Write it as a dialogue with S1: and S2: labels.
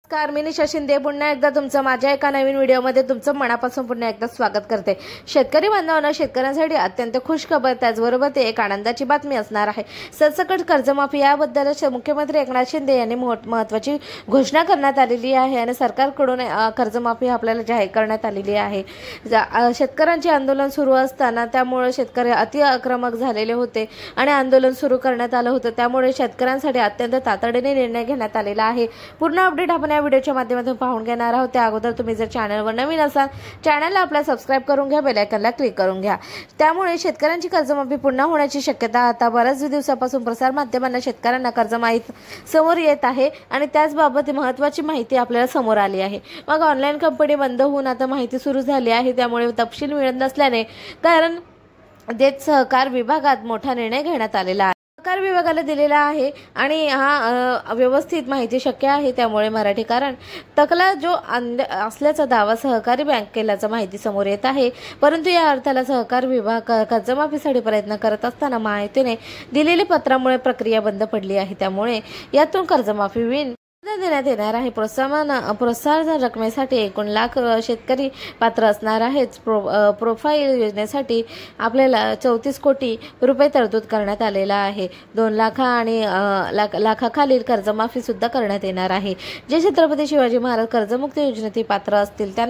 S1: नमस्कार, मी निशा शिंदे पुन्हा एकदा तुमचं माझ्या एका नवीन व्हिडिओमध्ये तुमचं मनापासून पुन्हा एकदा स्वागत करते। शेतकरी बांधवांना शेतकऱ्यांसाठी अत्यंत खुश खबर, त्याचबरोबर ते एक आनंदाची बातमी असणार आहे। सरसकट कर्जमाफी याबद्दल मुख्यमंत्री एकनाथ शिंदे यांनी महत्त्वाची घोषणा करण्यात आलेली आहे आणि सरकारकडून कर्जमाफी आपल्याला जाहीर करण्यात आलेली आहे। शेतकऱ्यांचे आंदोलन सुरू असताना त्यामुळे शेतकरी अति आक्रमक झालेले होते आणि आंदोलन सुरू करण्यात आलं होतं, त्यामुळे शेतकऱ्यांसाठी अत्यंत तातडीने निर्णय घेण्यात आलेला आहे। पूर्ण अपडेट आपण व्हिडिओच्या माध्यमातून पाहून घेणार आहोत। त्या अगोदर तुम्ही जर चॅनलवर नवीन असाल चॅनलला आपला सबस्क्राइब करून घ्या, बेल आयकॉनला क्लिक करून घ्या। त्यामुळे शेतकऱ्यांची कर्जमाफी पुन्हा होण्याची शक्यता आता बऱ्याच दिवसापासून प्रसार माध्यमांना शेतकऱ्यांना कर्जमाफी समोर येत आहे आणि त्याचबाबत महत्त्वाची माहिती आपल्याला समोर आली आहे। मग ऑनलाईन कंपनी बंद होऊन आता माहिती सुरू झाली आहे, त्यामुळे तपशील मिळत नसल्याने कारण देत सहकार विभागात मोठा निर्णय घेण्यात आलेला आहे। सहकार विभागाला दिलेला आहे आणि हा व्यवस्थित माहिती शक्य आहे, त्यामुळे मराठी कारण तकला जो असल्याचा दावा सहकारी बँक केल्याचा माहिती समोर येत आहे। परंतु या अर्थाला सहकार विभाग कर्जमाफीसाठी प्रयत्न करत असताना माहितीने दिलेल्या पत्रामुळे प्रक्रिया बंद पडली आहे, त्यामुळे यातून कर्जमाफी देण्यात येणार आहे। प्रोत्साहन रकमेसाठी 1 लाख शेतकरी पात्र असणार आहेत। प्रोफाईल योजनेसाठी आपल्याला 34 कोटी रुपये तरतूद करण्यात आलेला आहे। 2 लाख आणि लाखाखालील कर्जमाफी सुद्धा करण्यात येणार आहे। जे छत्रपती शिवाजी महाराज कर्जमुक्ती योजनेत पात्र असतील त्यांना